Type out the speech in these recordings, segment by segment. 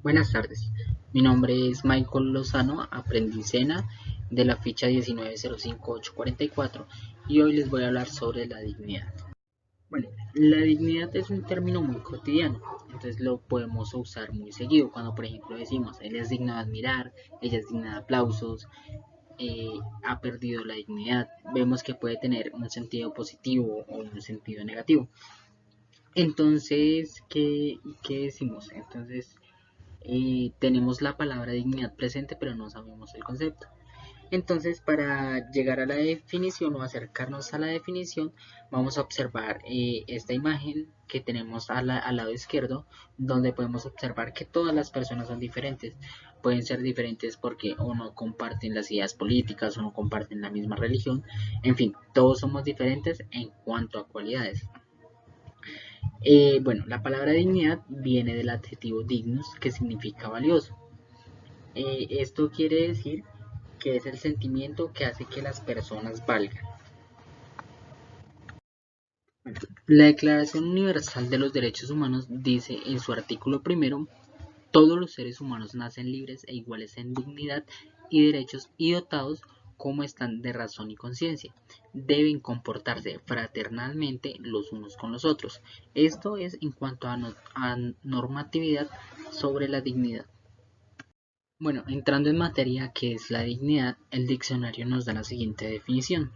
Buenas tardes, mi nombre es Michael Lozano, aprendiz SENA de la ficha 1905844 y hoy les voy a hablar sobre la dignidad. Bueno, la dignidad es un término muy cotidiano, entonces lo podemos usar muy seguido cuando por ejemplo decimos él es digno de admirar, ella es digna de aplausos, ha perdido la dignidad. Vemos que puede tener un sentido positivo o un sentido negativo. Entonces, ¿qué decimos? Entonces, tenemos la palabra dignidad presente, pero no sabemos el concepto. Entonces, para llegar a la definición o acercarnos a la definición, vamos a observar esta imagen que tenemos al lado izquierdo, donde podemos observar que todas las personas son diferentes. Pueden ser diferentes porque o no comparten las ideas políticas o no comparten la misma religión. En fin, todos somos diferentes en cuanto a cualidades. Bueno, la palabra dignidad viene del adjetivo dignus, que significa valioso. Esto quiere decir que es el sentimiento que hace que las personas valgan. La Declaración Universal de los Derechos Humanos dice en su artículo primero: todos los seres humanos nacen libres e iguales en dignidad y derechos y dotados como están de razón y conciencia. Deben comportarse fraternalmente los unos con los otros. Esto es en cuanto a normatividad sobre la dignidad. Bueno, entrando en materia que es la dignidad, el diccionario nos da la siguiente definición: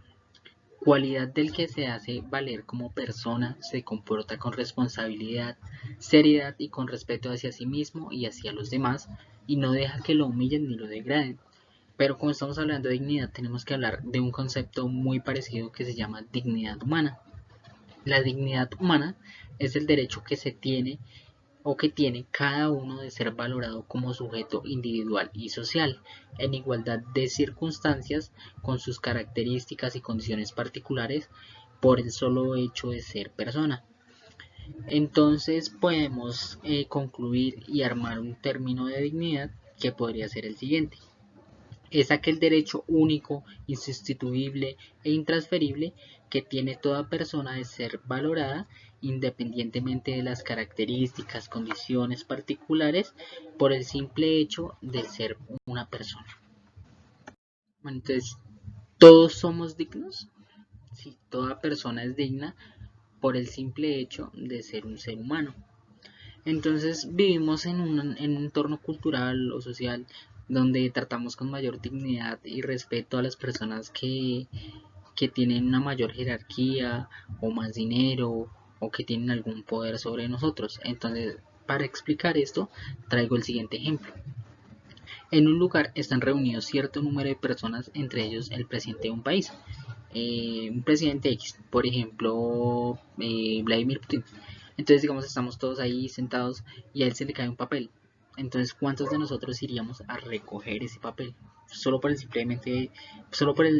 cualidad del que se hace valer como persona, se comporta con responsabilidad, seriedad y con respeto hacia sí mismo y hacia los demás, y no deja que lo humillen ni lo degraden. Pero como estamos hablando de dignidad, tenemos que hablar de un concepto muy parecido que se llama dignidad humana. La dignidad humana es el derecho que se tiene o que tiene cada uno de ser valorado como sujeto individual y social, en igualdad de circunstancias, con sus características y condiciones particulares, por el solo hecho de ser persona. Entonces podemos concluir y armar un término de dignidad que podría ser el siguiente: es aquel derecho único, insustituible e intransferible que tiene toda persona de ser valorada independientemente de las características, condiciones particulares, por el simple hecho de ser una persona. Bueno, entonces, ¿todos somos dignos? Sí, toda persona es digna por el simple hecho de ser un ser humano. Entonces vivimos en un entorno cultural o social donde tratamos con mayor dignidad y respeto a las personas que tienen una mayor jerarquía o más dinero o que tienen algún poder sobre nosotros. Entonces, para explicar esto, traigo el siguiente ejemplo. En un lugar están reunidos cierto número de personas, entre ellos el presidente de un país. Un presidente X, por ejemplo, Vladimir Putin. Entonces, digamos, estamos todos ahí sentados y a él se le cae un papel. Entonces, ¿cuántos de nosotros iríamos a recoger ese papel? Solo por el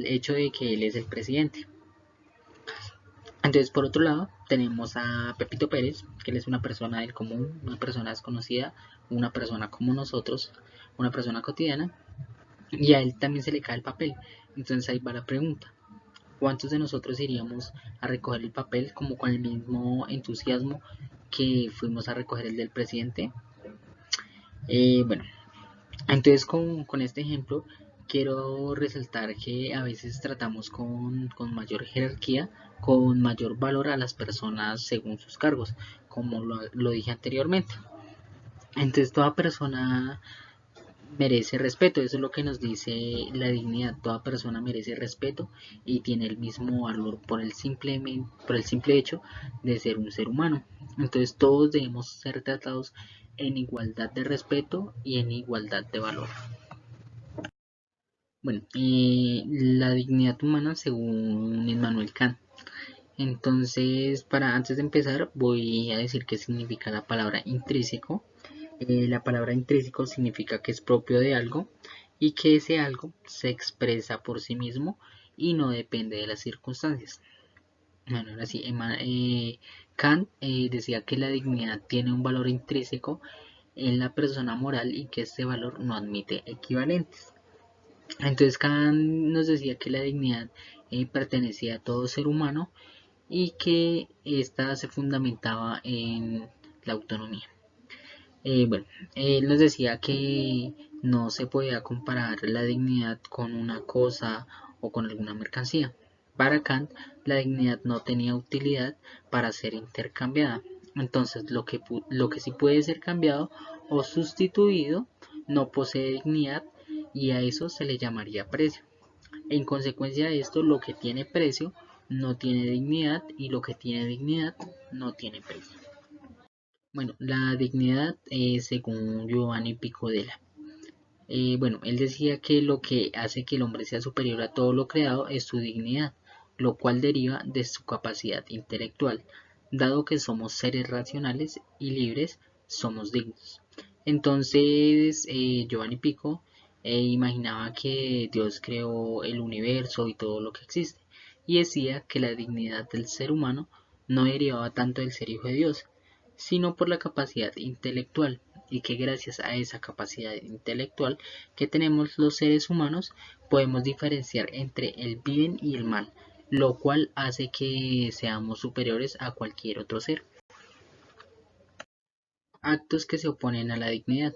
hecho de que él es el presidente. Entonces, por otro lado, tenemos a Pepito Pérez, que él es una persona del común, una persona desconocida, una persona como nosotros, una persona cotidiana, y a él también se le cae el papel. Entonces ahí va la pregunta: ¿cuántos de nosotros iríamos a recoger el papel como con el mismo entusiasmo que fuimos a recoger el del presidente? Bueno, entonces con este ejemplo quiero resaltar que a veces tratamos con mayor jerarquía, con mayor valor a las personas según sus cargos, como lo dije anteriormente. Entonces toda persona merece respeto, eso es lo que nos dice la dignidad: toda persona merece respeto y tiene el mismo valor por el simple hecho de ser un ser humano. Entonces todos debemos ser tratados en igualdad de respeto y en igualdad de valor. Bueno, la dignidad humana según Immanuel Kant. Entonces, antes de empezar, voy a decir qué significa la palabra intrínseco. La palabra intrínseco significa que es propio de algo y que ese algo se expresa por sí mismo y no depende de las circunstancias. Bueno, ahora sí, Kant decía que la dignidad tiene un valor intrínseco en la persona moral y que este valor no admite equivalentes. Entonces Kant nos decía que la dignidad pertenecía a todo ser humano y que ésta se fundamentaba en la autonomía. Bueno, él nos decía que no se podía comparar la dignidad con una cosa o con alguna mercancía. Para Kant, la dignidad no tenía utilidad para ser intercambiada. Entonces, lo que sí puede ser cambiado o sustituido no posee dignidad y a eso se le llamaría precio. En consecuencia de esto, lo que tiene precio no tiene dignidad y lo que tiene dignidad no tiene precio. Bueno, la dignidad, según Giovanni Picodella. Bueno, él decía que lo que hace que el hombre sea superior a todo lo creado es su dignidad, lo cual deriva de su capacidad intelectual. Dado que somos seres racionales y libres, somos dignos. Entonces, Giovanni Pico imaginaba que Dios creó el universo y todo lo que existe, y decía que la dignidad del ser humano no derivaba tanto del ser hijo de Dios, sino por la capacidad intelectual, y que gracias a esa capacidad intelectual que tenemos los seres humanos podemos diferenciar entre el bien y el mal, lo cual hace que seamos superiores a cualquier otro ser. Actos que se oponen a la dignidad.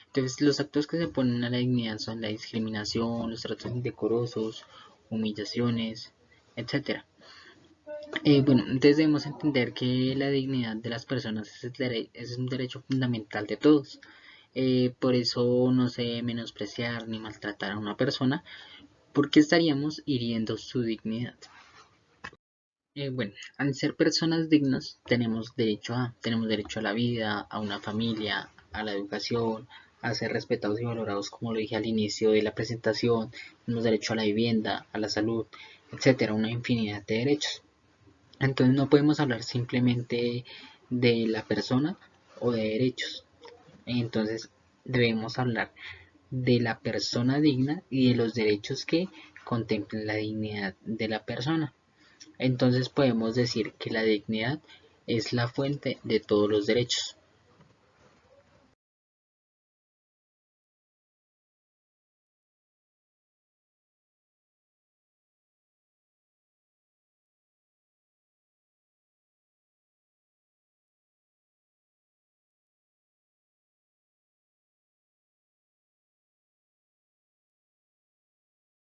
Entonces, los actos que se oponen a la dignidad son la discriminación, los tratos indecorosos, humillaciones, etcétera. Bueno, entonces debemos entender que la dignidad de las personas es un derecho fundamental de todos. Por eso no se debe menospreciar ni maltratar a una persona, porque estaríamos hiriendo su dignidad. Bueno, al ser personas dignas tenemos derecho a la vida, a una familia, a la educación, a ser respetados y valorados, como lo dije al inicio de la presentación. Tenemos derecho a la vivienda, a la salud, etcétera, una infinidad de derechos. Entonces no podemos hablar simplemente de la persona o de derechos. Entonces debemos hablar de la persona digna y de los derechos que contemplan la dignidad de la persona. Entonces podemos decir que la dignidad es la fuente de todos los derechos.